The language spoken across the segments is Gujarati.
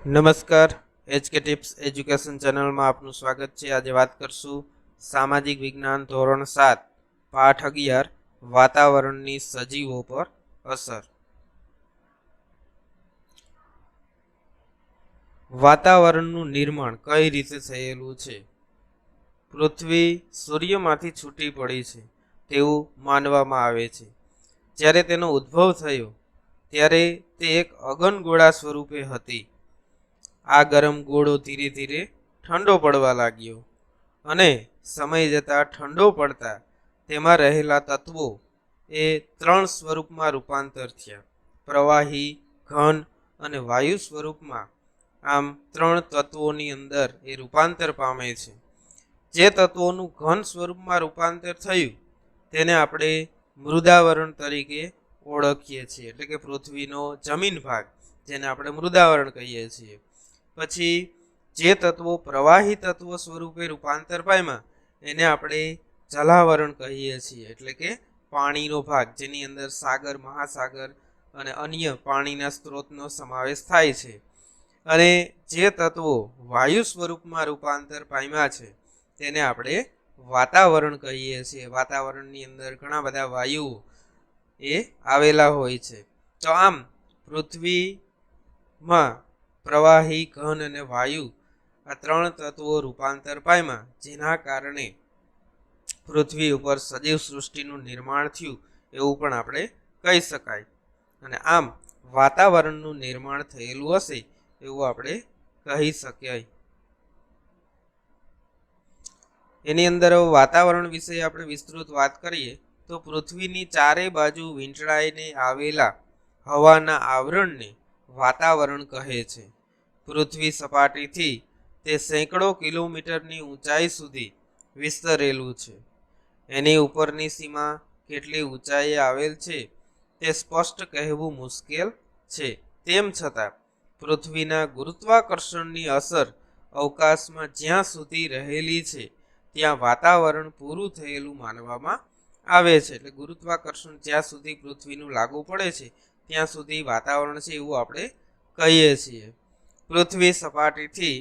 નમસ્કાર, HK ટિપ્સ એજ્યુકેશન ચેનલમાં આપનું સ્વાગત છે। આજે વાત કરશું સામાજિક વિજ્ઞાન ધોરણ 7 પાઠ 11 વાતાવરણની સજીવો પર અસર। વાતાવરણનું નિર્માણ કઈ રીતે થયેલું છે? પૃથ્વી સૂર્યમાંથી છૂટી પડી છે તેવું માનવામાં આવે છે। જ્યારે તેનો ઉદ્ભવ થયો ત્યારે તે એક અગનગોળા સ્વરૂપે હતી। આ ગરમ ગોળો ધીરે ધીરે ઠંડો પડવા લાગ્યો અને સમય જતાં ઠંડો પડતા તેમાં રહેલા તત્વો એ 3 સ્વરૂપમાં રૂપાંતર થયા: પ્રવાહી, ઘન અને વાયુ સ્વરૂપમાં। આમ 3 તત્વોની અંદર એ રૂપાંતર પામે છે। જે તત્વોનું ઘન સ્વરૂપમાં રૂપાંતર થયું તેને આપણે મૃદાવરણ તરીકે ઓળખીએ છીએ, એટલે કે પૃથ્વીનો જમીન ભાગ, જેને આપણે મૃદાવરણ કહીએ છીએ। પછી જે તત્વો પ્રવાહી તત્વો સ્વરૂપે રૂપાંતર પામ્યા એને આપણે જલાવરણ કહીએ છીએ, એટલે કે પાણીનો ભાગ, જેની અંદર સાગર, મહાસાગર અને અન્ય પાણીના સ્ત્રોતનો સમાવેશ થાય છે। અને જે તત્વો વાયુ સ્વરૂપમાં રૂપાંતર પામ્યા છે તેને આપણે વાતાવરણ કહીએ છીએ। વાતાવરણની અંદર ઘણા બધા વાયુઓ એ આવેલા હોય છે। તો આમ પૃથ્વીમાં પ્રવાહી, ઘન અને વાયુ આ 3 તત્વો રૂપાંતર પામ્યા, જેના કારણે પૃથ્વી ઉપર સજીવ સૃષ્ટિનું નિર્માણ થયું એવું પણ આપણે કહી શકાય। અને આમ વાતાવરણનું નિર્માણ થયેલું હશે એવું આપણે કહી શકાય। એની અંદર વાતાવરણ વિશે આપણે વિસ્તૃત વાત કરીએ તો પૃથ્વીની ચારે બાજુ વીંટળાઈને આવેલા હવાના આવરણને વાતાવરણ કહે છે। પૃથ્વી સપાટીથી તે સેંકડો કિલોમીટરની ઊંચાઈ સુધી વિસ્તરેલું છે। એની ઉપરની સીમા કેટલી ઊંચાઈએ આવેલ છે તે સ્પષ્ટ કહેવું મુશ્કેલ છે। તેમ છતાં પૃથ્વીના ગુરુત્વાકર્ષણની અસર અવકાશમાં જ્યાં સુધી રહેલી છે ત્યાં વાતાવરણ પૂરું થયેલું માનવામાં આવે છે। એટલે ગુરુત્વાકર્ષણ જ્યાં સુધી પૃથ્વીનું લાગુ પડે છે ત્યાં સુધી વાતાવરણ છે એવું આપણે કહીએ છીએ। પૃથ્વી સપાટીથી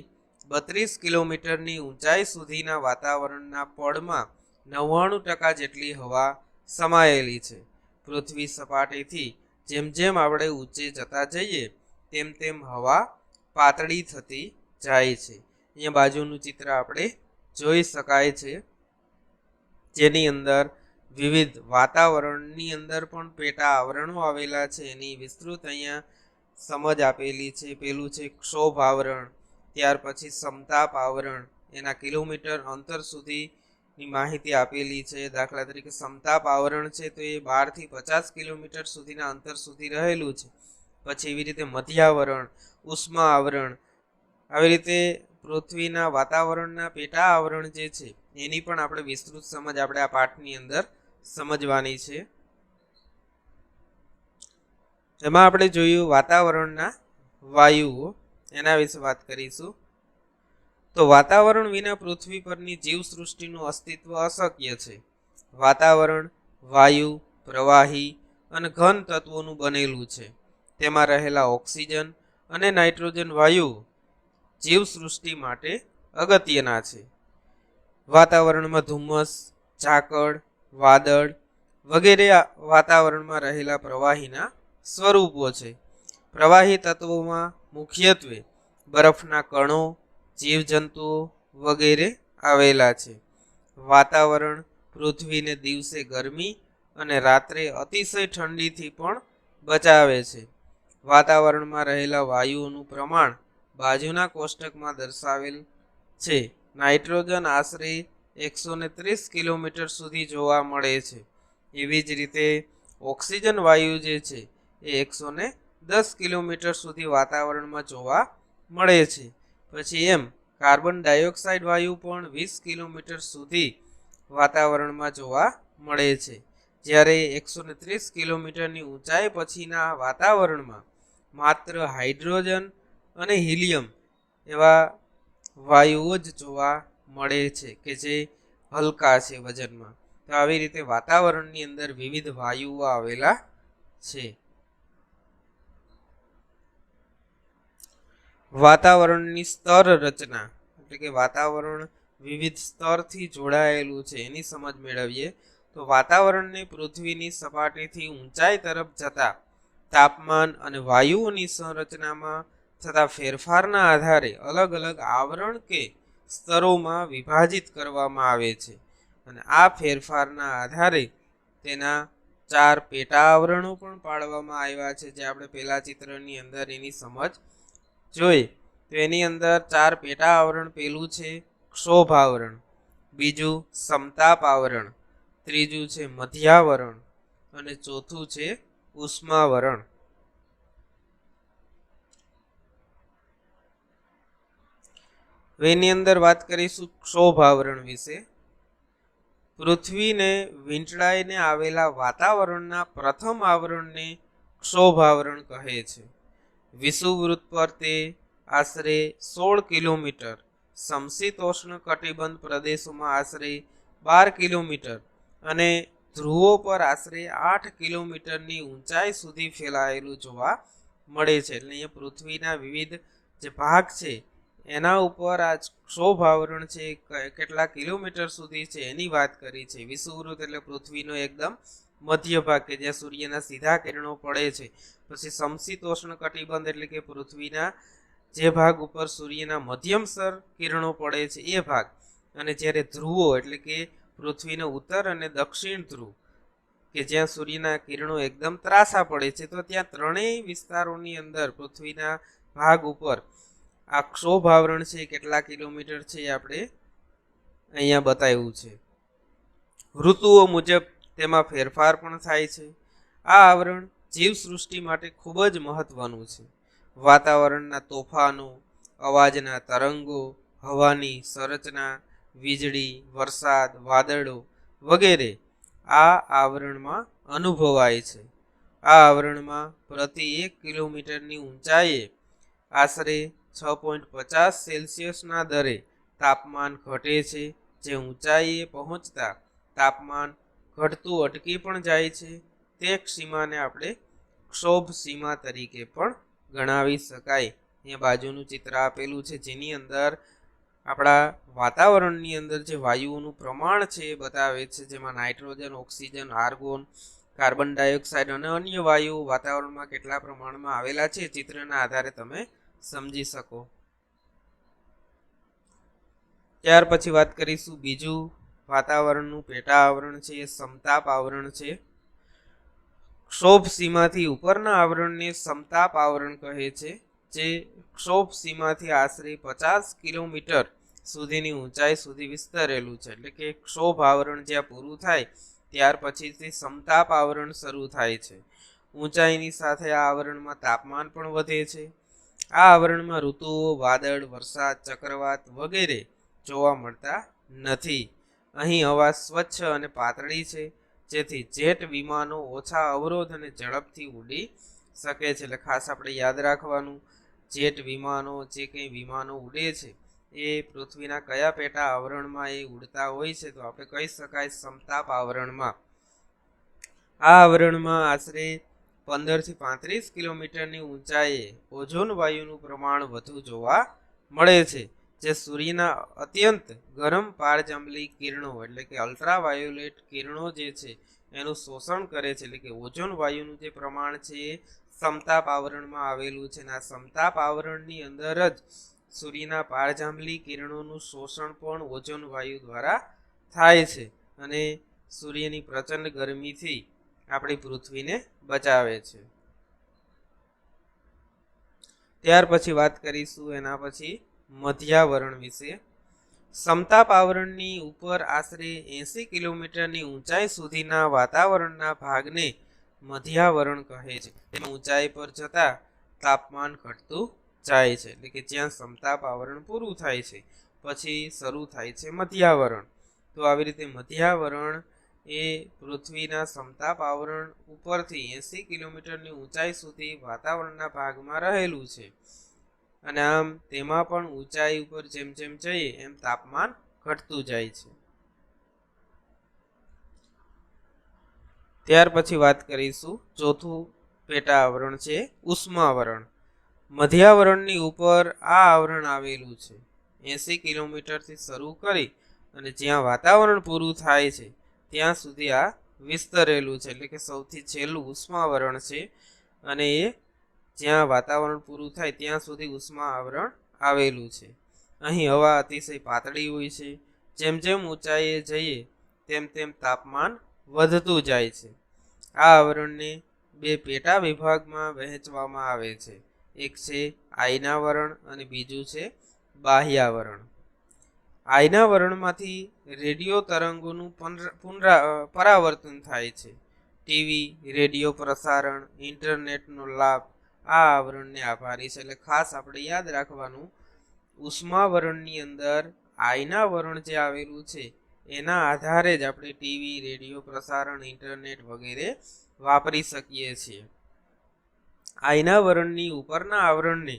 32 કિલોમીટરની ઊંચાઈ સુધીના વાતાવરણના પડમાં 99% જેટલી હવા સમાયેલી છે। પૃથ્વી સપાટીથી જેમ જેમ આપણે ઊંચે જતા જઈએ તેમ તેમ હવા પાતળી થતી જાય છે। અહીંયા બાજુનું ચિત્ર આપણે જોઈ શકાય છે, જેની અંદર વિવિધ વાતાવરણની અંદર પણ પેટા આવરણો આવેલા છે। એની વિસ્તૃત અહીંયા સમજ આપેલી છે। પેલું છે ક્ષોભ આવરણ, ત્યાર પછી સમતાપ આવરણ, એના કિલોમીટર અંતર સુધીની માહિતી આપેલી છે। દાખલા તરીકે સમતાપ આવરણ છે તો એ 12 થી 50 કિલોમીટર સુધીના અંતર સુધી રહેલું છે। પછી એવી રીતે મધ્યાવરણ, ઉષ્મા આવરણ, આવી રીતે પૃથ્વીના વાતાવરણના પેટા આવરણ જે છે એની પણ આપણે વિસ્તૃત સમજ આપણે આ પાઠની અંદર સમજવાની છે। એમાં આપણે જોયું વાતાવરણના વાયુઓ, એના વિશે વાત કરીશું। તો વાતાવરણ વિના પૃથ્વી પરની જીવસૃષ્ટિનું અસ્તિત્વ અશક્ય છે। વાતાવરણ વાયુ, પ્રવાહી અને ઘન તત્વોનું બનેલું છે। તેમાં રહેલા ઓક્સિજન અને નાઇટ્રોજન વાયુઓ જીવસૃષ્ટિ માટે અગત્યના છે। વાતાવરણમાં ધુમ્મસ, ઝાકળ, વાદળ વગેરે વાતાવરણમાં રહેલા પ્રવાહીના સ્વરૂપો છે। પ્રવાહી તત્વોમાં મુખ્યત્વે બરફના કણો, જીવજંતુઓ વગેરે આવેલા છે। વાતાવરણ પૃથ્વીને દિવસે ગરમી અને રાત્રે અતિશય ઠંડીથી પણ બચાવે છે। વાતાવરણમાં રહેલા વાયુઓનું પ્રમાણ બાજુના કોષ્ટકમાં દર્શાવેલ છે। નાઇટ્રોજન આશરે 130 કિલોમીટર સુધી જોવા મળે છે। એવી જ રીતે ઓક્સિજન વાયુ જે છે એ 110 કિલોમીટર સુધી વાતાવરણમાં જોવા મળે છે। પછી એમ કાર્બન ડાયોક્સાઇડ વાયુ પણ 20 કિલોમીટર સુધી વાતાવરણમાં જોવા મળે છે। જ્યારે 130 કિલોમીટરની ઊંચાઈ પછીના વાતાવરણમાં માત્ર હાઇડ્રોજન અને હિલિયમ એવા વાયુઓ જ જોવા મળે છે કે જે હલકા છે વજનમાં। તો આવી રીતે વાતાવરણની અંદર વિવિધ વાયુઓ આવેલા છે। વાતાવરણની સ્તર રચના એટલે કે વાતાવરણ વિવિધ સ્તરથી જોડાયેલું છે એની સમજ મેળવીએ તો વાતાવરણને પૃથ્વીની સપાટીથી ઊંચાઈ તરફ જતા તાપમાન અને વાયુઓની સંરચનામાં થતા ફેરફારના આધારે અલગ અલગ આવરણ કે સ્તરોમાં વિભાજિત કરવામાં આવે છે અને આ ફેરફારના આધારે તેના 4 પેટા આવરણો પણ પાડવામાં આવ્યા છે જે આપણે પહેલા ચિત્રની અંદર એની સમજ જોઈ તો એની અંદર 4 પેટા આવરણ પહેલું છે ક્ષોભ આવરણ, બીજું સમતાપ આવરણ, ત્રીજું છે મધ્યાવરણ અને ચોથું છે ઉષ્માવરણ. એની અંદર વાત કરીશું ક્ષોભ આવરણ વિશે. પૃથ્વીને વીંટળાઈને આવેલા વાતાવરણના પ્રથમ આવરણને ક્ષોભ આવરણ કહે છે. વિષુવવૃત્ત પર તે આશરે 16 કિલોમીટર, સમશીતોષ્ણ કટિબંધ પ્રદેશોમાં આશરે 12 કિલોમીટર અને ધ્રુવો પર આશરે 8 કિલોમીટરની ઊંચાઈ સુધી ફેલાયેલું જોવા મળે છે. એટલે અહીંયા પૃથ્વીના વિવિધ જે ભાગ છે એના ઉપર આ ક્ષોભ આવરણ છે કેટલા કિલોમીટર સુધી છે એની વાત કરી છે. વિષુવવૃત્ત એટલે પૃથ્વીનો એકદમ મધ્ય ભાગ કે જ્યાં સૂર્યના સીધા કિરણો પડે છે. પછી સમશીતોષ્ણ કટિબંધ એટલે કે પૃથ્વીના જે ભાગ ઉપર સૂર્યના મધ્યમસર કિરણો પડે છે એ ભાગ. અને જ્યારે ધ્રુવો એટલે કે પૃથ્વીનો ઉત્તર અને દક્ષિણ ધ્રુવ કે જ્યાં સૂર્યના કિરણો એકદમ ત્રાસા પડે છે તો ત્યાં ત્રણેય વિસ્તારોની અંદર પૃથ્વીના ભાગ ઉપર આ ક્ષોભ આવરણ છે કેટલા કિલોમીટર છે એ આપણે અહીંયા બતાવ્યું છે. ઋતુઓ મુજબ તેમાં ફેરફાર પણ થાય છે. આ આવરણ જીવસૃષ્ટિ માટે ખૂબ જ મહત્વનું છે. વાતાવરણના તોફાનો, અવાજના તરંગો, હવાની સંરચના, વીજળી, વરસાદ, વાદળો વગેરે આ આવરણમાં અનુભવાય છે. આ આવરણમાં પ્રતિ 1 કિલોમીટરની ઊંચાઈએ આશરે 6.50 સેલ્સિયસના દરે તાપમાન ઘટે છે, જે ઊંચાઈએ પહોંચતા તાપમાન ઘટતું અટકી પણ જાય છે. તે સીમાને આપણે ક્ષોભ સીમા તરીકે પણ ગણાવી શકાય. અહીંયા બાજુનું ચિત્ર આપેલું છે જેની અંદર આપણા વાતાવરણની અંદર જે વાયુઓનું પ્રમાણ છે એ બતાવે છે, જેમાં nitrogen, oxygen, argon, carbon dioxide અને અન્ય વાયુઓ વાતાવરણમાં કેટલા પ્રમાણમાં આવેલા છે ચિત્રના આધારે તમે સમજી શકો. ત્યાર પછી વાત કરીશું બીજું વાતાવરણનું પેટા આવરણ છે એ સમતાપ આવરણ છે. ક્ષોભ સીમાથી ઉપરના આવરણને સમતાપ આવરણ કહે છે, જે ક્ષોભ સીમાથી આશરે 50 કિલોમીટર સુધીની ઊંચાઈ સુધી વિસ્તરેલું છે. એટલે કે ક્ષોભ આવરણ જ્યાં પૂરું થાય ત્યાર પછીથી સમતાપ આવરણ શરૂ થાય છે. ઊંચાઈની સાથે આ આવરણમાં તાપમાન પણ વધે છે. આ આવરણમાં ઋતુઓ, વાદળ, વરસાદ, ચક્રવાત વગેરે જોવા મળતા નથી. અહીં હવા સ્વચ્છ અને પાતળી છે, જેથી જેટ વિમાનો ઓછા અવરોધ અને ઝડપથી ઉડી શકે છે. એટલે ખાસ આપણે યાદ રાખવાનું, જેટ વિમાનો જે કંઈ વિમાનો ઉડે છે એ પૃથ્વીના કયા પેટા આવરણમાં એ ઉડતા હોય છે તો આપણે કહી શકાય સમતાપ આવરણમાં. આ આવરણમાં આશરે 15 થી 35 કિલોમીટરની ઊંચાઈએ ઓઝોન વાયુનું પ્રમાણ વધુ જોવા મળે છે, જે સૂર્યના અત્યંત ગરમ પારજાંબલી કિરણો એટલે કે અલ્ટ્રાવાયોલેટ કિરણો જે છે એનું શોષણ કરે છે. એટલે કે ઓઝોન વાયુનું જે પ્રમાણ છે એ સમતાપ આવરણમાં આવેલું છે. અને આ સમતાપ આવરણની અંદર જ સૂર્યના પારજાંબલી કિરણોનું શોષણ પણ ઓઝોન વાયુ દ્વારા થાય છે અને સૂર્યની પ્રચંડ ગરમીથી આપણી પૃથ્વીને બચાવે છે. ત્યાર પછી વાત કરીશું એના પછી મધ્યાવરણ વિશે. સમતાપ આવરણની ઉપર આશરે 80 કિલોમીટરની ઊંચાઈ સુધીના વાતાવરણના ભાગને મધ્યાવરણ કહે છે. તેમાં ઊંચાઈ પર જતા તાપમાન ઘટતું જાય છે. એટલે કે જ્યાં સમતાપ આવરણ પૂરું થાય છે પછી શરૂ થાય છે મધ્યાવરણ. તો આવી રીતે મધ્યાવરણ એ પૃથ્વીના સમતાપ આવરણ ઉપરથી 80 કિલોમીટરની ઊંચાઈ સુધી વાતાવરણના ભાગમાં રહેલું છે. અને આમ તેમાં પણ ઊંચાઈ ઉપર જેમ જેમ જઈએ એમ તાપમાન ઘટતું જાય છે. ત્યાર પછી વાત કરીશું ચોથું પેટા આવરણ છે ઉષ્માવરણ. મધ્યાવરણની ઉપર આ આવરણ આવેલું છે. 80 કિલોમીટરથી શરૂ કરી અને જ્યાં વાતાવરણ પૂરું થાય છે ત્યાં સુધી આ વિસ્તરેલું છે, એટલે કે સૌથી છેલ્લું ઉષ્માવરણ છે અને એ જ્યાં વાતાવરણ પૂરું થાય ત્યાં સુધી ઉષ્મા આવરણ આવેલું છે. અહીં હવા અતિશય પાતળી હોય છે. જેમ જેમ ઊંચાઈએ જઈએ તેમ તેમ તાપમાન વધતું જાય છે. આ આવરણને બે પેટા વિભાગમાં વહેંચવામાં આવે છે. એક છે આયનાવરણ અને બીજું છે બાહ્યાવરણ. આયનાવરણમાંથી રેડિયો તરંગોનું પરાવર્તન થાય છે. ટીવી, રેડિયો પ્રસારણ, ઇન્ટરનેટનો લાભ આ આવરણને આભારી છે. એટલે ખાસ આપણે યાદ રાખવાનું, ઉષ્માવરણની અંદર આયનાવરણ જે આવેલું છે એના આધારે જ આપણે ટીવી, રેડિયો પ્રસારણ, ઇન્ટરનેટ વગેરે વાપરી શકીએ છીએ. આયનાવરણની ઉપરના આવરણને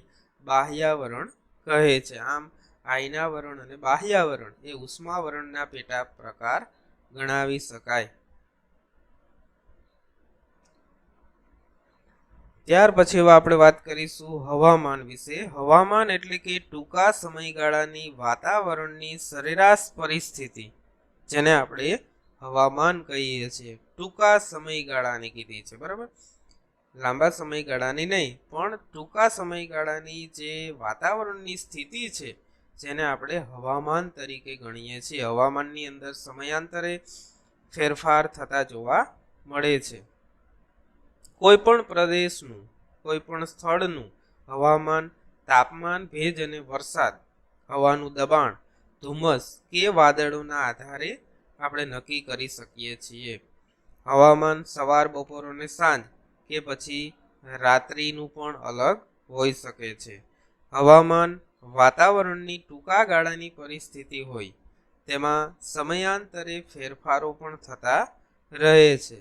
બાહ્યાવરણ કહે છે. આમ આયનાવરણ અને બાહ્યાવરણ એ ઉષ્માવરણના પેટા પ્રકાર ગણાવી શકાય. ત્યાર પછી આપણે વાત કરીશું હવામાન વિશે. હવામાન એટલે કે ટૂંકા સમયગાળાની વાતાવરણની સરેરાશ પરિસ્થિતિ, જેને આપણે હવામાન કહીએ છીએ. ટૂંકા સમયગાળાની કીધી છે, બરાબર, લાંબા સમયગાળાની નહીં, પણ ટૂંકા સમયગાળાની જે વાતાવરણની સ્થિતિ છે જેને આપણે હવામાન તરીકે ગણીએ છીએ. હવામાનની અંદર સમયાંતરે ફેરફાર થતા જોવા મળે છે. કોઈ પણ પ્રદેશનું, કોઈ પણ સ્થળનું હવામાન તાપમાન, ભેજ અને વરસાદ, હવાનું દબાણ, ધુમ્મસ કે વાદળોના આધારે આપણે નક્કી કરી શકીએ છીએ. હવામાન સવાર, બપોર અને સાંજ કે પછી રાત્રિનું પણ અલગ હોઈ શકે છે. હવામાન વાતાવરણની ટૂંકા ગાળાની પરિસ્થિતિ હોય તેમાં સમયાંતરે ફેરફારો પણ થતા રહે છે.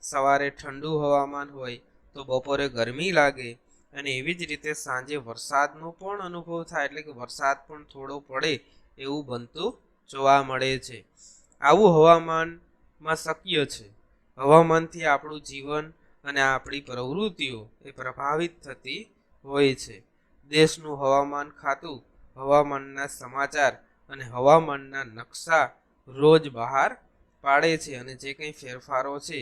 સવારે ઠંડુ હવામાન હોય તો બપોરે ગરમી લાગે, અને એવી જ રીતે સાંજે વરસાદનો પણ અનુભવ થાય, એટલે કે વરસાદ પણ થોડો પડે એવું બનતું જોવા મળે છે. આવું હવામાનમાં શક્ય છે. હવામાનથી આપણું જીવન અને આપણી પ્રવૃત્તિઓ એ પ્રભાવિત થતી હોય છે. દેશનું હવામાન ખાતું હવામાનના સમાચાર અને હવામાનના નકશા રોજ બહાર પાડે છે, અને જે કંઈ ફેરફારો છે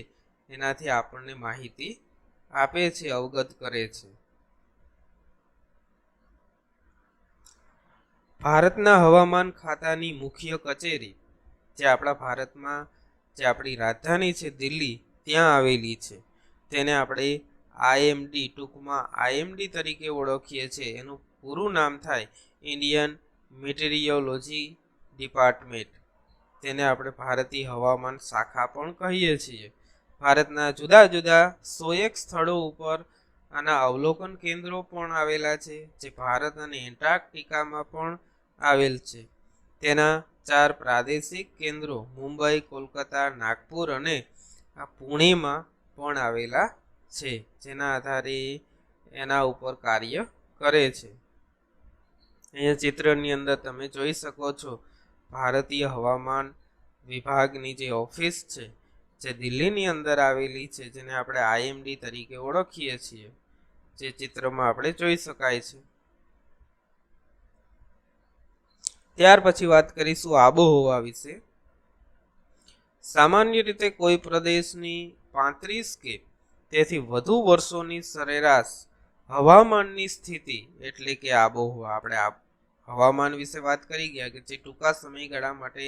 એનાથી આપણને માહિતી આપે છે, અવગત કરે છે. ભારતના હવામાન ખાતાની મુખ્ય કચેરી, જે આપણા ભારતમાં જે આપણી રાજધાની છે દિલ્હી, ત્યાં આવેલી છે. તેને આપણે આઈએમડી, ટૂંકમાં આઈએમડી તરીકે ઓળખીએ છીએ. એનું પૂરું નામ થાય ઇન્ડિયન મેટેરિયોલોજી ડિપાર્ટમેન્ટ. તેને આપણે ભારતીય હવામાન શાખા પણ કહીએ છીએ. ભારતના જુદા જુદા 101 સ્થળો ઉપર આના અવલોકન કેન્દ્રો પણ આવેલા છે, જે ભારત અને એન્ટાર્કટિકામાં પણ આવેલ છે. તેના 4 પ્રાદેશિક કેન્દ્રો મુંબઈ, કોલકાતા, નાગપુર અને પુણેમાં પણ આવેલા છે, જેના આધારે એના ઉપર કાર્ય કરે છે. અહીંયા ચિત્રની અંદર તમે જોઈ શકો છો ભારતીય હવામાન વિભાગની જે ઓફિસ છે, જે દિલ્હીની અંદર આવેલી છે, જેને આપણે આઈએમડી તરીકે ઓળખીએ છીએ, જે ચિત્રમાં આપણે જોઈ શકાય છે. ત્યાર પછી વાત કરીશું આબોહવા વિશે. સામાન્ય રીતે કોઈ પ્રદેશની 35 કે તેથી વધુ વર્ષોની સરેરાશ હવામાનની સ્થિતિ એટલે કે આબોહવા. આપણે હવામાન વિશે વાત કરી ગયા કે જે ટૂંકા સમયગાળા માટે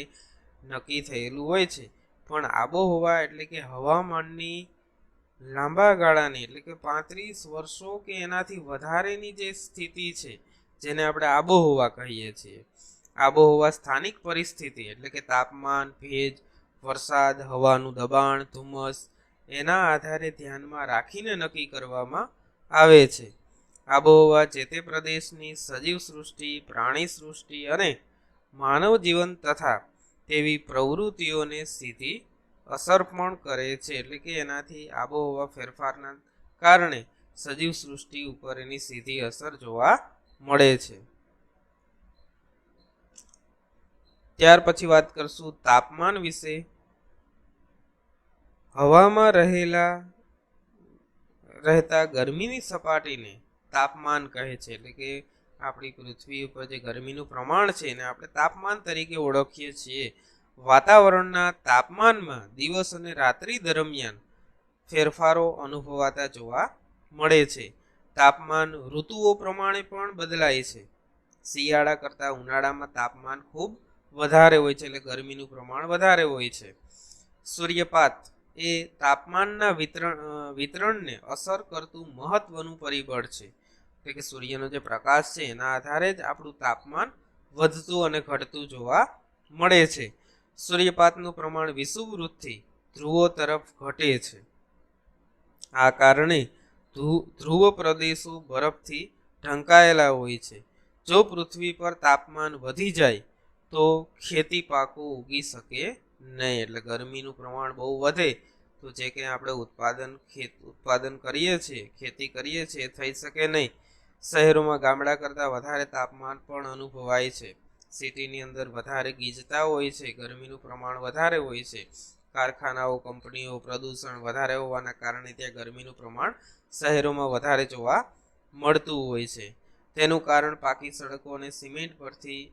નક્કી થયેલું હોય છે, પણ આબોહવા એટલે કે હવામાનની લાંબા ગાળાની, એટલે કે 35 વર્ષો કે એનાથી વધારેની જે સ્થિતિ છે જેને આપણે આબોહવા કહીએ છીએ. આબોહવા સ્થાનિક પરિસ્થિતિ એટલે કે તાપમાન, ભેજ, વરસાદ, હવાનું દબાણ, ધુમ્મસ એના આધારે ધ્યાનમાં રાખીને નક્કી કરવામાં આવે છે. આબોહવા જે તે પ્રદેશની સજીવ સૃષ્ટિ, પ્રાણી સૃષ્ટિ અને માનવ જીવન તથા તેવી પ્રવૃત્તિઓને સીધી અસર પણ કરે છે. એટલે કે એનાથી આબોહવા ફેરફારના કારણે સજીવ સૃષ્ટિ ઉપર એની સીધી અસર જોવા મળે છે. ત્યાર પછી વાત કરશું તાપમાન વિશે. હવામાં રહેતા ગરમીની સપાટીને તાપમાન કહે છે. એટલે કે આપણી પૃથ્વી ઉપર જે ગરમીનું પ્રમાણ છે એને આપણે તાપમાન તરીકે ઓળખીએ છીએ. વાતાવરણના તાપમાનમાં દિવસ અને રાત્રિ દરમિયાન ફેરફારો અનુભવાતા જોવા મળે છે. તાપમાન ઋતુઓ પ્રમાણે પણ બદલાય છે. શિયાળા કરતાં ઉનાળામાં તાપમાન ખૂબ વધારે હોય છે, એટલે ગરમીનું પ્રમાણ વધારે હોય છે. સૂર્યપાત એ તાપમાનના વિતરણને અસર કરતું મહત્વનું પરિબળ છે. એટલે કે સૂર્યનો જે પ્રકાશ છે એના આધારે જ આપણું તાપમાન વધતું અને ઘટતું જોવા મળે છે. સૂર્યપાતનું પ્રમાણ વિષુવવૃત્તથી ધ્રુવો તરફ ઘટે છે. આ કારણે ધ્રુવ પ્રદેશો બરફથી ઢંકાયેલા હોય છે. જો પૃથ્વી પર તાપમાન વધી જાય તો ખેતી પાકો ઉગી શકે નહીં. એટલે ગરમીનું પ્રમાણ બહુ વધે તો જે કંઈ આપણે ઉત્પાદન કરીએ છીએ, ખેતી કરીએ છીએ એ થઈ શકે નહીં. શહેરોમાં ગામડા કરતાં વધારે તાપમાન પણ અનુભવાય છે. સિટીની અંદર વધારે ગીચતા હોય છે, ગરમીનું પ્રમાણ વધારે હોય છે. કારખાનાઓ, કંપનીઓ, પ્રદૂષણ વધારે હોવાના કારણે ત્યાં ગરમીનું પ્રમાણ શહેરોમાં વધારે જોવા મળતું હોય છે. તેનું કારણ પાકી સડકો અને સિમેન્ટ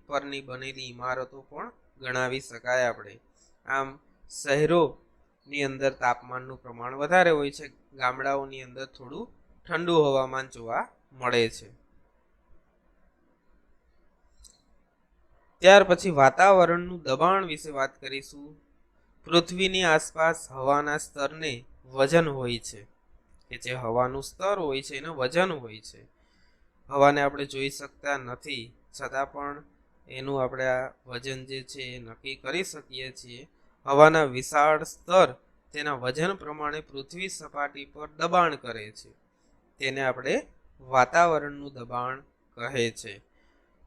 પરની બનેલી ઇમારતો પણ ગણાવી શકાય આપણે. આમ શહેરોની અંદર તાપમાનનું પ્રમાણ વધારે હોય છે, ગામડાઓની અંદર થોડું ઠંડુ હવામાન જોવા મળે છે. ત્યાર પછી વાતાવરણનું દબાણ વિશે વાત કરીશું. પૃથ્વીની આસપાસ હવાના સ્તરને વજન હોય છે. કે જે હવાનું સ્તર હોય છે એને વજન હોય છે. હવાને આપણે જોઈ શકતા નથી, છતાં પણ એનું આપણે આ વજન જે છે એ નક્કી કરી શકીએ છીએ. હવાના વિશાળ સ્તર તેના વજન પ્રમાણે પૃથ્વી સપાટી પર દબાણ કરે છે. તેને આપણે વાતાવરણનું દબાણ કહે છે.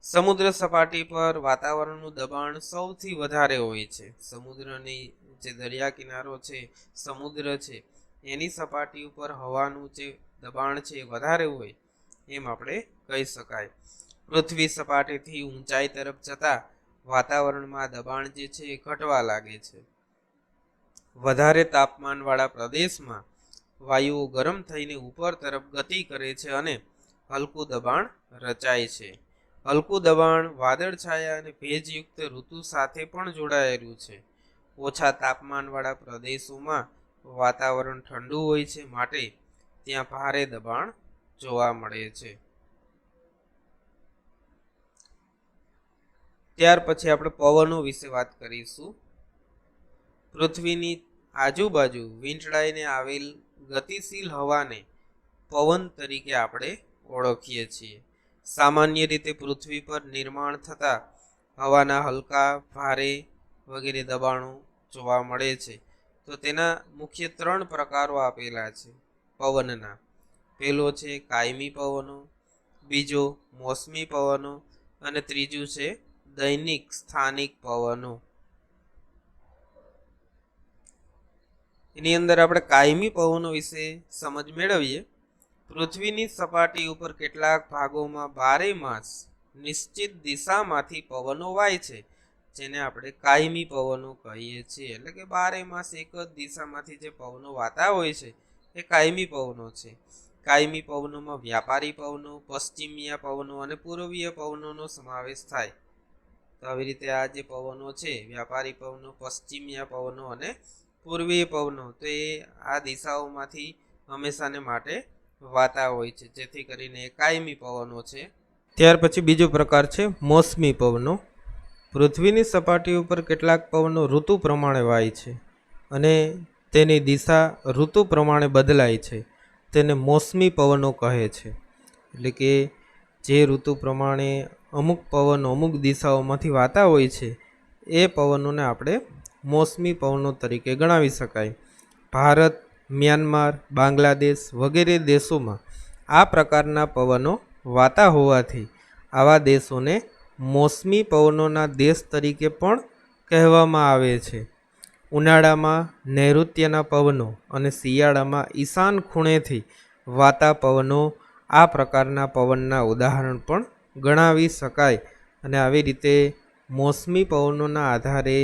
સમુદ્ર સપાટી પર વાતાવરણનું દબાણ સૌથી વધારે હોય છે. સમુદ્રની જે દરિયા કિનારો છે, સમુદ્ર છે, એની સપાટી ઉપર હવાનું જે દબાણ છે એ વધારે હોય એમ આપણે કહી શકાય. પૃથ્વી સપાટીથી ઊંચાઈ તરફ જતા વાતાવરણમાં દબાણ જે છે એ ઘટવા લાગે છે. વધારે તાપમાનવાળા પ્રદેશમાં વાયુઓ ગરમ થઈને ઉપર તરફ ગતિ કરે છે અને હલકું દબાણ રચાય છે. હલકું દબાણ વાદળછાયા અને ભેજયુક્ત ઋતુ સાથે પણ જોડાયેલું છે. ઓછા તાપમાનવાળા પ્રદેશોમાં વાતાવરણ ઠંડુ હોય છે, માટે ત્યાં ભારે દબાણ જોવા મળે છે. ત્યાર પછી આપણે પવનો વિશે વાત કરીશું. પૃથ્વીની આજુબાજુ વીંટળાઈને આવેલ ગતિશીલ હવાને પવન તરીકે આપણે ઓળખીએ છીએ. સામાન્ય રીતે પૃથ્વી પર નિર્માણ થતા હવાના હલકા, ભારે વગેરે દબાણો જોવા મળે છે. તો તેના મુખ્ય 3 પ્રકારો આપેલા છે પવનના. પહેલો છે કાયમી પવનો, બીજો મોસમી પવનો અને ત્રીજું છે દૈનિક સ્થાનિક પવનો. એની અંદર આપણે કાયમી પવનો વિશે સમજ મેળવીએ. પૃથ્વીની સપાટી ઉપર કેટલાક ભાગોમાં 12 માસ નિશ્ચિત દિશામાંથી પવનો વાય છે, જેને આપણે કાયમી પવનો કહીએ છીએ. એટલે કે 12 માસ એક જ દિશામાંથી જે પવનો વાતા હોય છે એ કાયમી પવનો છે. કાયમી પવનોમાં વ્યાપારી પવનો, પશ્ચિમીય પવનો અને પૂર્વીય પવનોનો સમાવેશ થાય. તો આવી રીતે આ જે પવનો છે, વ્યાપારી પવનો, પશ્ચિમીય પવનો અને પૂર્વીય પવનો, તો એ આ દિશાઓમાંથી હંમેશાને માટે વાતા હોય છે, જેથી કરીને એ કાયમી પવનો છે. ત્યાર પછી બીજો પ્રકાર છે મોસમી પવનો. પૃથ્વીની સપાટી ઉપર કેટલાક પવનો ઋતુ પ્રમાણે વાય છે અને તેની દિશા ઋતુ પ્રમાણે બદલાય છે. તેને મોસમી પવનો કહે છે. એટલે કે જે ઋતુ પ્રમાણે અમુક પવનો અમુક દિશાઓમાંથી વાતા હોય છે એ પવનોને આપણે મોસમી પવનો તરીકે ગણાવી શકાય. ભારત, મ્યાનમાર, બાંગ્લાદેશ વગેરે દેશોમાં આ પ્રકારના પવનો વાતા હોવાથી આવા દેશોને મોસમી પવનોના દેશ તરીકે પણ કહેવામાં આવે છે. ઉનાળામાં નૈઋત્યના પવનો અને શિયાળામાં ઈશાન ખૂણેથી વાતા પવનો આ પ્રકારના પવનના ઉદાહરણ પણ ગણાવી શકાય. અને આવી રીતે મોસમી પવનોના આધારે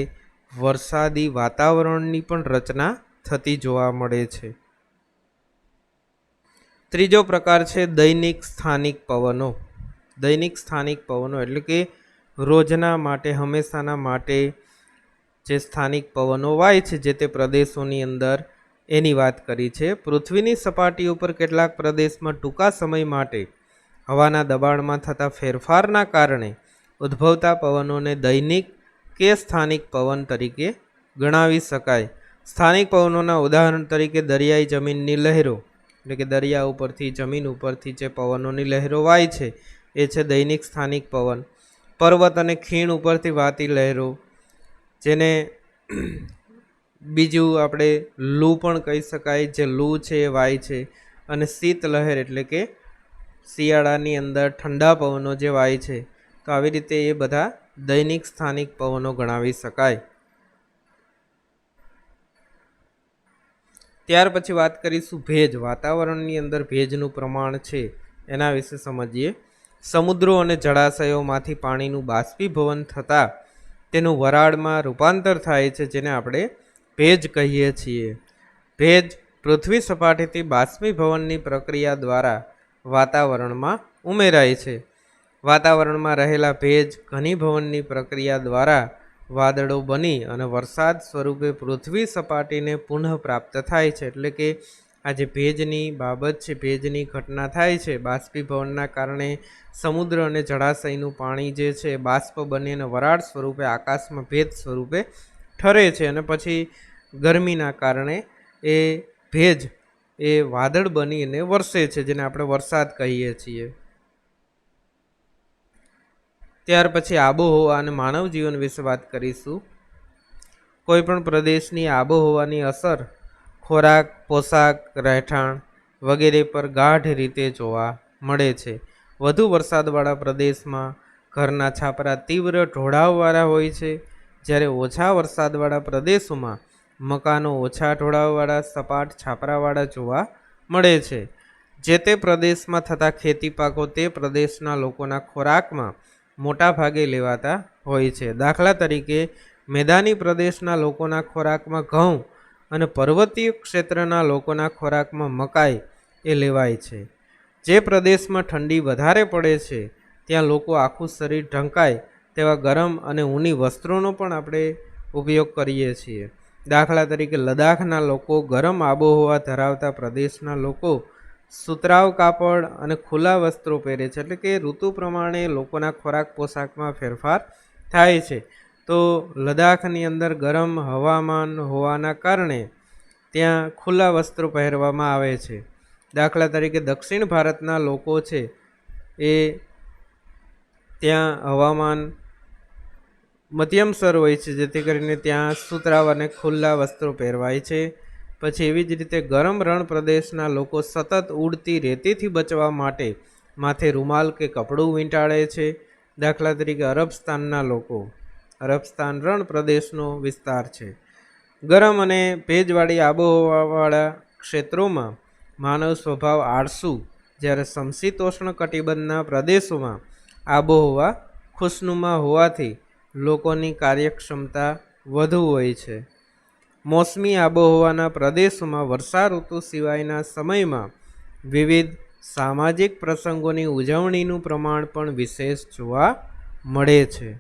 વરસાદી વાતાવરણની પણ રચના થતી જોવા મળે છે. ત્રીજો પ્રકાર છે દૈનિક સ્થાનિક પવનો. દૈનિક સ્થાનિક પવનો એટલે કે રોજના માટે, હંમેશાના માટે જે સ્થાનિક પવનો વાય છે જે તે પ્રદેશોની અંદર, એની વાત કરી છે. પૃથ્વીની સપાટી ઉપર કેટલાક પ્રદેશમાં ટૂંકા સમય માટે હવાના દબાણમાં થતા ફેરફારના કારણે ઉદ્ભવતા પવનોને દૈનિક કે સ્થાનિક પવન તરીકે ગણાવી શકાય. સ્થાનિક પવનોના ઉદાહરણ તરીકે દરિયાઈ જમીનની લહેરો, એટલે કે દરિયા ઉપરથી, જમીન ઉપરથી જે પવનોની લહેરો વાય છે એ છે દૈનિક સ્થાનિક પવન. પર્વત અને ખીણ ઉપરથી વાતી લહેરો, જેને બીજું આપણે લૂ પણ કહી શકાય, જે લૂ છે એ વાય છે. અને શીત લહેર એટલે કે શિયાળાની અંદર ઠંડા પવનો જે વાય છે. તો આવી રીતે એ બધા દૈનિક સ્થાનિક પવનો ગણાવી શકાય. ત્યાર પછી વાત કરીશું ભેજ. વાતાવરણની અંદર ભેજનું પ્રમાણ છે એના વિશે સમજીએ. સમુદ્રો અને જળાશયોમાંથી પાણીનું બાષ્પીભવન થતાં તેનું વરાળમાં રૂપાંતર થાય છે, જેને આપણે ભેજ કહીએ છીએ. ભેજ પૃથ્વી સપાટીથી બાષ્પીભવનની પ્રક્રિયા દ્વારા વાતાવરણમાં ઉમેરાય છે. વાતાવરણમાં રહેલા ભેજ ઘનીભવનની પ્રક્રિયા દ્વારા વાદળો બની અને વરસાદ સ્વરૂપે પૃથ્વી સપાટીને પુનઃ પ્રાપ્ત થાય છે. એટલે કે આ જે ભેજની બાબત છે, ભેજની ઘટના થાય છે, બાષ્પીભવનના કારણે સમુદ્ર અને જળાશયનું પાણી જે છે બાષ્પ બની અને વરાળ સ્વરૂપે આકાશમાં ભેજ સ્વરૂપે ઠરે છે. અને પછી ગરમીના કારણે એ ભેજ એ વાદળ બનીને વરસે છે, જેને આપણે વરસાદ કહીએ છીએ. ત્યાર પછી આબોહવા અને માનવ જીવન વિશે વાત કરીશું. કોઈ પણ પ્રદેશની આબોહવાની અસર ખોરાક, પોશાક, રહેઠાણ વગેરે પર ગાઢ રીતે જોવા મળે છે. વધુ વરસાદવાળા પ્રદેશમાં ઘરના છાપરા તીવ્ર ઢોળાવવાળા હોય છે, જ્યારે ઓછા વરસાદવાળા પ્રદેશોમાં મકાનો ઓછા ઢોળાવવાળા, સપાટ છાપરાવાળા જોવા મળે છે. જે તે પ્રદેશમાં થતા ખેતી પાકો તે પ્રદેશના લોકોના ખોરાકમાં મોટા ભાગે લેવાતા હોય છે. દાખલા તરીકે મેદાની પ્રદેશના લોકોના ખોરાકમાં ઘઉં અને પર્વતીય ક્ષેત્રના લોકોના ખોરાકમાં મકાઈ એ લેવાય છે. જે પ્રદેશમાં ઠંડી વધારે પડે છે ત્યાં લોકો આખું શરીર ઢંકાય તેવા ગરમ અને ઊની વસ્ત્રોનો પણ આપણે ઉપયોગ કરીએ છીએ. દાખલા તરીકે લદ્દાખના લોકો ગરમ આબોહવા ધરાવતા પ્રદેશના લોકો સુતરાઉ કાપડ અને ખુલ્લા વસ્ત્રો પહેરે છે. એટલે કે ઋતુ પ્રમાણે લોકોના ખોરાક પોશાકમાં ફેરફાર થાય છે. તો લદ્દાખની અંદર ગરમ હવામાન હોવાના કારણે ત્યાં ખુલ્લા વસ્ત્રો પહેરવામાં આવે છે. દાખલા તરીકે દક્ષિણ ભારતના લોકો છે એ ત્યાં હવામાન મધ્યમસર હોય છે, જેથી કરીને ત્યાં સુતરાઉ અને ખુલ્લા વસ્ત્રો પહેરવાય છે. પછી એવી જ રીતે ગરમ રણ પ્રદેશના લોકો સતત ઉડતી રેતીથી બચવા માટે માથે રૂમાલ કે કપડું વીંટાળે છે. દાખલા તરીકે અરબસ્તાનના લોકો, અરબસ્તાન રણ પ્રદેશનો વિસ્તાર છે. ગરમ અને ભેજવાળી આબોહવાવાળા ક્ષેત્રોમાં માનવ સ્વભાવ આળસુ, જ્યારે સમશીતોષ્ણ કટિબંધના પ્રદેશોમાં આબોહવા ખુશનુમા હોવાથી લોકોની કાર્યક્ષમતા વધુ હોય છે. મોસમી આબોહવાના પ્રદેશોમાં વર્ષા ઋતુ સિવાયના સમયમાં વિવિધ સામાજિક પ્રસંગોની ઉજવણીનું પ્રમાણ પણ વિશેષ જોવા મળે છે.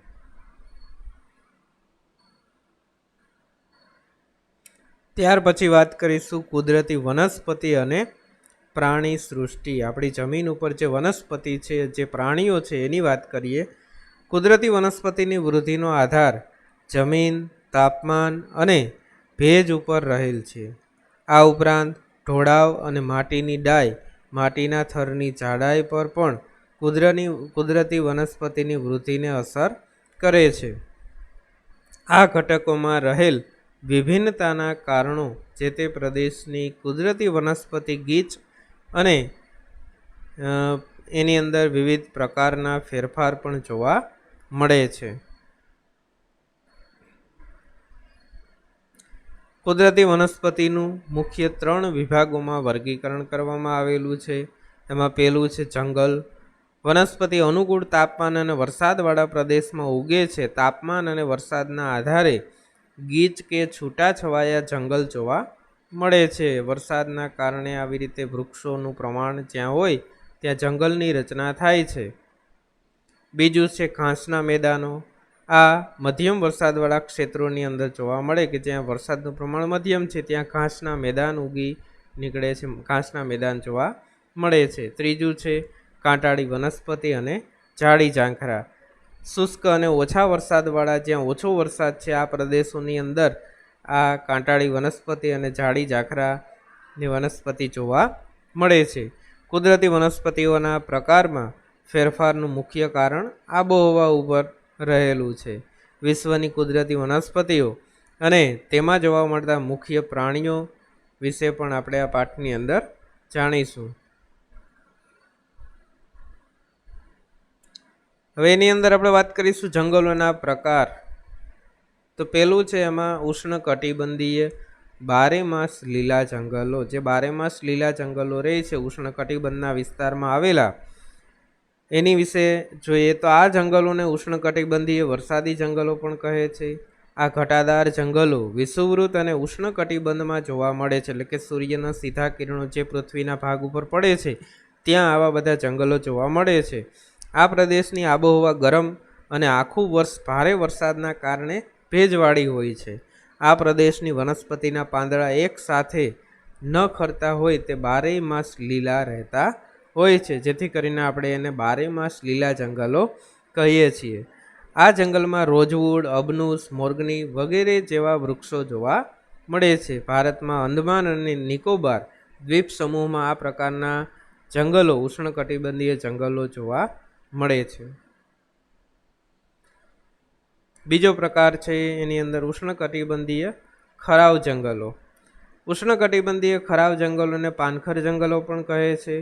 ત્યાર પછી વાત કરીશું કુદરતી વનસ્પતિ અને પ્રાણી સૃષ્ટિ. આપણી જમીન ઉપર જે વનસ્પતિ છે, જે પ્રાણીઓ છે એની વાત કરીએ. કુદરતી વનસ્પતિની વૃદ્ધિનો આધાર જમીન, તાપમાન અને ભેજ ઉપર રહેલ છે. આ ઉપરાંત ઢોળાવ અને માટીની ડાય, માટીના થરની જાડાઈ પર પણ કુદરતી વનસ્પતિની વૃદ્ધિને અસર કરે છે. આ ઘટકોમાં રહેલ વિભિન્નતાના કારણો જે તે પ્રદેશની કુદરતી વનસ્પતિ ગીચ અને એની અંદર વિવિધ પ્રકારના ફેરફાર પણ જોવા મળે છે. કુદરતી વનસ્પતિનું મુખ્ય 3 વિભાગોમાં વર્ગીકરણ કરવામાં આવેલું છે. એમાં પહેલું છે જંગલ. વનસ્પતિ અનુકૂળ તાપમાન અને વરસાદવાળા પ્રદેશમાં ઉગે છે. તાપમાન અને વરસાદના આધારે ગીચ કે છૂટાછવાયા જંગલ જોવા મળે છે. વરસાદના કારણે આવી રીતે વૃક્ષોનું પ્રમાણ જ્યાં હોય ત્યાં જંગલની રચના થાય છે. બીજું છે ઘાસના મેદાનો. આ મધ્યમ વરસાદવાળા ક્ષેત્રોની અંદર જોવા મળે કે જ્યાં વરસાદનું પ્રમાણ મધ્યમ છે ત્યાં ઘાસના મેદાન ઉગી નીકળે છે, ઘાસના મેદાન જોવા મળે છે. ત્રીજું છે કાંટાળી વનસ્પતિ અને ઝાડી ઝાંખરા. શુષ્ક અને ઓછા વરસાદવાળા જ્યાં ઓછો વરસાદ છે આ પ્રદેશોની અંદર આ કાંટાળી વનસ્પતિ અને ઝાડી ઝાંખરાની વનસ્પતિ જોવા મળે છે. કુદરતી વનસ્પતિઓના પ્રકારમાં ફેરફારનું મુખ્ય કારણ આબોહવા ઉપર રહેલું છે. વિશ્વની કુદરતી વનસ્પતિઓ અને તેમાં જોવા મળતા મુખ્ય પ્રાણીઓ વિશે પણ આપણે આ પાઠની અંદર જાણીશું. હવે એની અંદર આપણે વાત કરીશું જંગલોના પ્રકાર. તો પહેલું છે એમાં ઉષ્ણ કટિબંધીય બારે માસ લીલા જંગલો. જે બારે માસ લીલા જંગલો રહે છે ઉષ્ણ કટિબંધના વિસ્તારમાં આવેલા, એની વિશે જોઈએ તો આ જંગલોને ઉષ્ણ કટિબંધીય વરસાદી જંગલો પણ કહે છે. આ ઘટાદાર જંગલો વિષુવવૃત્ત અને ઉષ્ણ કટિબંધમાં જોવા મળે છે, એટલે કે સૂર્યના સીધા કિરણો જે પૃથ્વીના ભાગ ઉપર પડે છે ત્યાં આવા બધા જંગલો જોવા મળે છે. આ પ્રદેશની આબોહવા ગરમ અને આખું વર્ષ ભારે વરસાદના કારણે ભેજવાળી હોય છે. આ પ્રદેશની વનસ્પતિના પાંદડા એક સાથે ન ખરતા હોય તે બારેય માસ લીલા રહેતા હોય છે, જેથી કરીને આપણે એને બારે માસ લીલા જંગલો કહીએ છીએ. આ જંગલમાં રોઝવુડ, અબનુસ, મોર્ગની વગેરે જેવા વૃક્ષો જોવા મળે છે. ભારતમાં અંદમાન અને નિકોબાર દ્વીપ સમૂહમાં આ પ્રકારના જંગલો ઉષ્ણકટિબંધીય જંગલો જોવા મળે છે. બીજો પ્રકાર છે એની અંદર ઉષ્ણકટિબંધીય ખરાવ જંગલો. ઉષ્ણકટિબંધીય ખરાવ જંગલોને પાનખર જંગલો પણ કહે છે.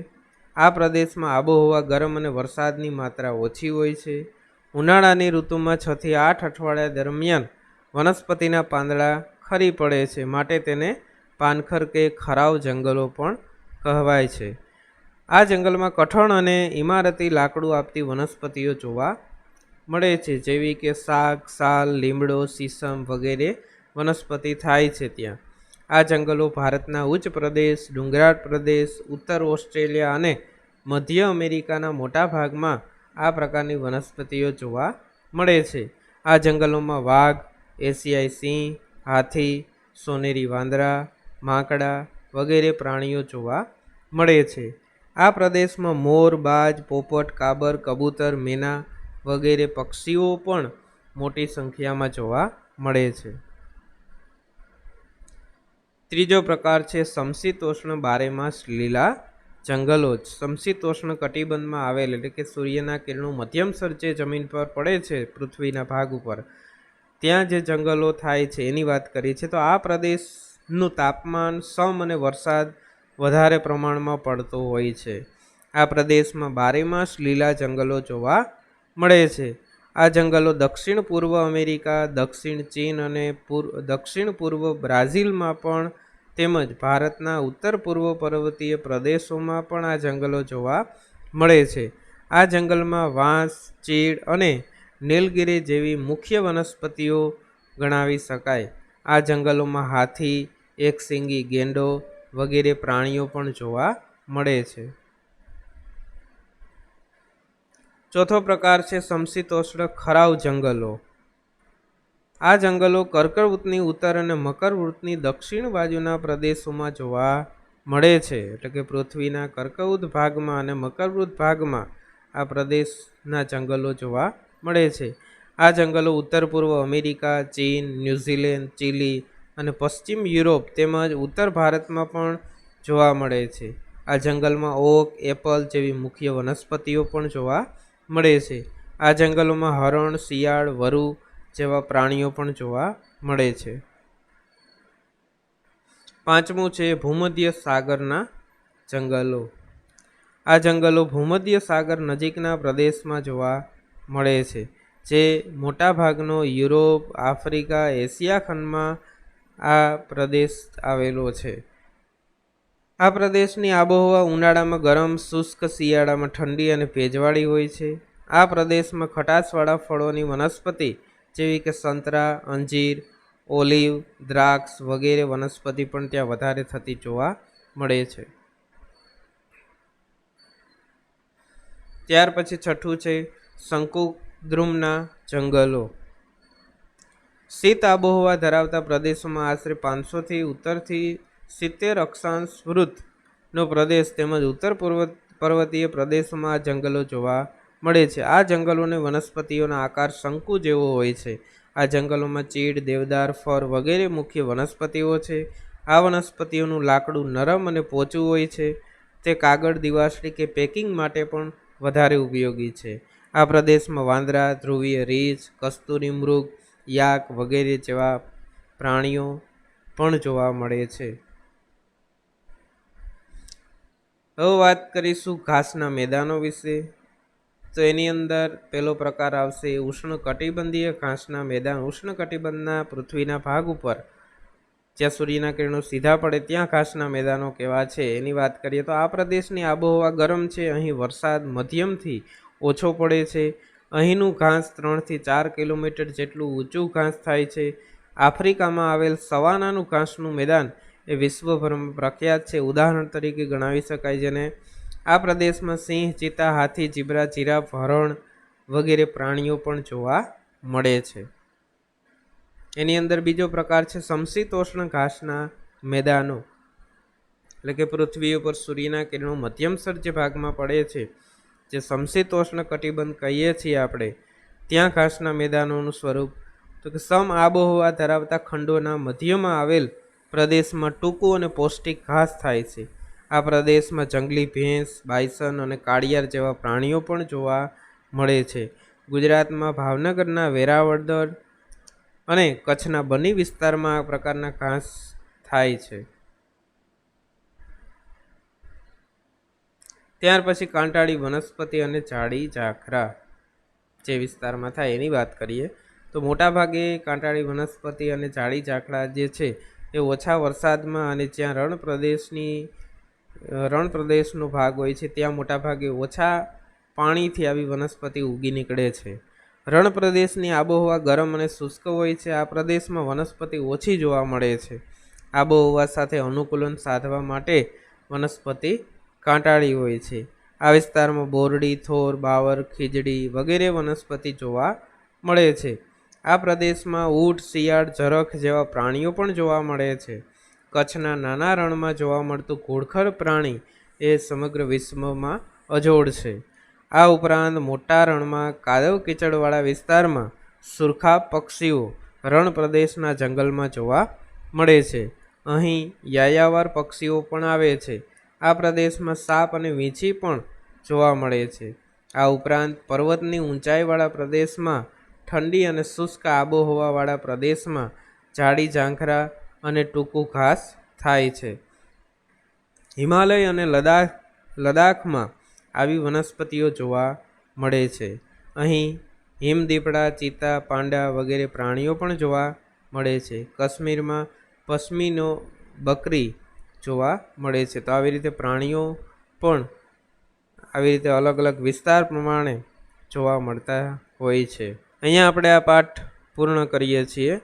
આ પ્રદેશમાં આબોહવા ગરમ અને વરસાદની માત્રા ઓછી હોય છે. ઉનાળાની ઋતુમાં 6 થી 8 અઠવાડિયા દરમિયાન વનસ્પતિના પાંદડા ખરી પડે છે, માટે તેને પાનખર કે ખરાવ જંગલો પણ કહેવાય છે. આ જંગલમાં કઠણ અને ઇમારતી લાકડું આપતી વનસ્પતિઓ જોવા મળે છે, જેવી કે સાગ, સાલ, લીમડો, સીસમ વગેરે વનસ્પતિ થાય છે ત્યાં. આ જંગલો ભારતના ઉચ્ચ પ્રદેશ, ડુંગરાળ પ્રદેશ, ઉત્તર ઓસ્ટ્રેલિયા અને મધ્ય અમેરિકાના મોટા ભાગમાં આ પ્રકારની વનસ્પતિઓ જોવા મળે છે. આ જંગલોમાં વાઘ, એશિયાઈ સિંહ, હાથી, સોનેરી વાંદરા, માંકડા વગેરે પ્રાણીઓ જોવા મળે છે. આ પ્રદેશમાં મોર, બાજ, પોપટ, કાબર, કબૂતર, મેના વગેરે પક્ષીઓ પણ મોટી સંખ્યામાં જોવા મળે છે. ત્રીજો પ્રકાર છે સમશીતોષ્ણ બારેમાસ લીલા જંગલો. સમશીતોષ્ણ કટિબંધમાં આવેલ, એટલે કે સૂર્યના કિરણો મધ્યમસર જે જમીન પર પડે છે પૃથ્વીના ભાગ ઉપર, ત્યાં જે જંગલો થાય છે એની વાત કરીએ છીએ. તો આ પ્રદેશનું તાપમાન સમ અને વરસાદ વધારે પ્રમાણમાં પડતો હોય છે. આ પ્રદેશમાં બારેમાસ લીલા જંગલો જોવા મળે છે. આ જંગલો દક્ષિણ પૂર્વ અમેરિકા, દક્ષિણ ચીન અને દક્ષિણ પૂર્વ બ્રાઝિલમાં પણ તેમજ ભારતના ઉત્તર પૂર્વ પર્વતીય પ્રદેશોમાં પણ આ જંગલો જોવા મળે છે. આ જંગલમાં વાંસ, ચીડ અને નીલગિરી જેવી મુખ્ય વનસ્પતિઓ ગણાવી શકાય. આ જંગલોમાં હાથી, એકશીંગી ગેંડો વગેરે પ્રાણીઓ પણ જોવા મળે છે. ચોથો પ્રકાર છે સમશીતોષ્ણ ખરાવ જંગલો. આ જંગલો કર્કવૃત્તની ઉત્તર અને મકરવૃત્તની દક્ષિણ બાજુના પ્રદેશોમાં જોવા મળે છે, એટલે કે પૃથ્વીના કર્કવૃત્ત ભાગમાં અને મકરવૃત્ત ભાગમાં આ પ્રદેશના જંગલો જોવા મળે છે. આ જંગલો ઉત્તર પૂર્વ અમેરિકા, ચીન, ન્યૂઝીલેન્ડ, ચીલી અને પશ્ચિમ યુરોપ તેમજ ઉત્તર ભારતમાં પણ જોવા મળે છે. આ જંગલમાં ઓક, એપલ જેવી મુખ્ય વનસ્પતિઓ પણ જોવા મળે છે. આ જંગલોમાં હરણ, શિયાળ, વરુ જેવા પ્રાણીઓ પણ જોવા મળે છે. પાંચમું છે ભૂમધ્ય સાગરના જંગલો. આ જંગલો ભૂમધ્ય સાગર નજીકના પ્રદેશમાં જોવા મળે છે, જે મોટાભાગનો યુરોપ, આફ્રિકા, એશિયા ખંડમાં આ પ્રદેશ આવેલો છે. આ પ્રદેશની આબોહવા ઉનાળામાં ગરમ, શુષ્ક, શિયાળામાં ઠંડી અને ભેજવાળી હોય છે. આ પ્રદેશમાં ખટાશવાળા ફળોની વનસ્પતિ જેવી કે સંતરા, અંજીર, ઓલિવ, દ્રાક્ષ વગેરે વનસ્પતિ પણ ત્યાં વધારે થતી જોવા મળે છે. ત્યાર પછી છઠ્ઠું છે શંકુદ્રુમના જંગલો. શીત આબોહવા ધરાવતા પ્રદેશોમાં આશરે 500થી ઉત્તરથી 70 અક્ષાંશ વૃત્તનો પ્રદેશ તેમજ ઉત્તર પર્વતીય પ્રદેશોમાં આ જંગલો જોવા મળે છે. આ જંગલોને વનસ્પતિઓનો આકાર શંકુ જેવો હોય છે. આ જંગલોમાં ચીડ, દેવદાર, ફર વગેરે મુખ્ય વનસ્પતિઓ છે. આ વનસ્પતિઓનું લાકડું નરમ અને પોચું હોય છે. તે કાગળ, દિવાસળી કે પેકિંગ માટે પણ વધારે ઉપયોગી છે. આ પ્રદેશમાં વાંદરા, ધ્રુવીય રીંછ, કસ્તુરી મૃગ, યાક વગેરે જેવા પ્રાણીઓ પણ જોવા મળે છે. હવે વાત કરીશું ઘાસના મેદાનો વિશે. તો એની અંદર પહેલો પ્રકાર આવશે ઉષ્ણકટિબંધીય ઘાસના મેદાન. ઉષ્ણકટિબંધના પૃથ્વીના ભાગ ઉપર જ્યાં સૂર્યના કિરણો સીધા પડે ત્યાં ઘાસના મેદાનો કેવા છે એની વાત કરીએ તો આ પ્રદેશની આબોહવા ગરમ છે. અહીં વરસાદ મધ્યમથી ઓછો પડે છે. અહીંનું ઘાસ 3થી 4 કિલોમીટર જેટલું ઊંચું ઘાસ થાય છે. આફ્રિકામાં આવેલ સવાનાનું ઘાસનું મેદાન એ વિશ્વભરમાં પ્રખ્યાત છે. ઉદાહરણ તરીકે ગણાવી શકાય જેને આ પ્રદેશમાં સિંહ, ચિત્તા, હાથી, જીબ્રા, જીરાફ, હરણ વગેરે પ્રાણીઓ પણ જોવા મળે છે. એની અંદર બીજો પ્રકાર છે સમશીતોષ્ણ ઘાસના મેદાનો. એટલે કે પૃથ્વી ઉપર સૂર્યના કિરણો મધ્યમસર જે ભાગમાં પડે છે જે સમશીતોષ્ણ કટિબંધ કહીએ છીએ આપણે, ત્યાં ઘાસના મેદાનોનું સ્વરૂપ તો કે સમ આબોહવા ધરાવતા ખંડોના મધ્યમાં આવેલ પ્રદેશમાં ટૂંકું અને પૌષ્ટિક ઘાસ થાય છે. આ પ્રદેશમાં જંગલી ભેંસ, બાયસન અને કાળિયાર જેવા પ્રાણીઓ પણ જોવા મળે છે. ગુજરાતમાં ભાવનગરના વેરાવદર અને કચ્છના બન્ની વિસ્તારમાં આ પ્રકારના ઘાસ થાય છે. ત્યાર પછી કાંટાળી વનસ્પતિ અને ઝાડી ઝાખરા જે વિસ્તારમાં થાય એની વાત કરીએ તો મોટાભાગે કાંટાળી વનસ્પતિ અને ઝાડી ઝાખરા જે છે એ ઓછા વરસાદમાં અને જ્યાં રણ પ્રદેશનો ભાગ હોય છે ત્યાં મોટાભાગે ઓછા પાણીથી આવી વનસ્પતિ ઉગી નીકળે છે. રણ પ્રદેશની આબોહવા ગરમ અને શુષ્ક હોય છે. આ પ્રદેશમાં વનસ્પતિ ઓછી જોવા મળે છે. આબોહવા સાથે અનુકૂલન સાધવા માટે વનસ્પતિ કાંટાળી હોય છે. આ વિસ્તારમાં બોરડી, થોર, બાવર, ખીજડી વગેરે વનસ્પતિ જોવા મળે છે. આ પ્રદેશમાં ઊંટ, શિયાળ, ઝરખ જેવા પ્રાણીઓ પણ જોવા મળે છે. કચ્છના નાના રણમાં જોવા મળતું ઘોડખર પ્રાણી એ સમગ્ર વિશ્વમાં અજોડ છે. આ ઉપરાંત મોટા રણમાં કાદવ કીચડવાળા વિસ્તારમાં સુરખા પક્ષીઓ રણ પ્રદેશના જંગલમાં જોવા મળે છે. અહીં યાયાવર પક્ષીઓ પણ આવે છે. આ પ્રદેશમાં સાપ અને વીંછી પણ જોવા મળે છે. આ ઉપરાંત પર્વતની ઊંચાઈવાળા પ્રદેશમાં ઠંડી અને શુષ્ક આબોહવાવાળા પ્રદેશમાં ઝાડી ઝાંખરા અને ટૂંકું ઘાસ થાય છે. હિમાલય અને લદાખમાં આવી વનસ્પતિઓ જોવા મળે છે. અહીં હિમદીપડા, ચિત્તા, પાંડા વગેરે પ્રાણીઓ પણ જોવા મળે છે. કાશ્મીરમાં પશ્મિનો બકરી જોવા મળે છે. તો આવી રીતે પ્રાણીઓ પણ આવી રીતે અલગ અલગ વિસ્તાર પ્રમાણે જોવા મળતા હોય છે. અહીંયા આપણે આ પાઠ પૂર્ણ કરીએ છીએ.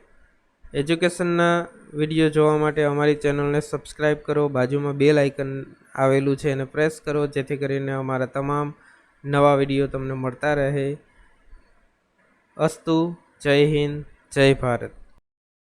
એજ્યુકેશનના વિડીયો જોવા માટે અમારી ચેનલને સબસ્ક્રાઈબ કરો. બાજુમાં બેલ આઇકન આવેલું છે એને પ્રેસ કરો જેથી કરીને અમારા તમામ નવા વિડીયો તમને મળતા રહે. અસ્તુ. જય હિન્દ, જય ભારત.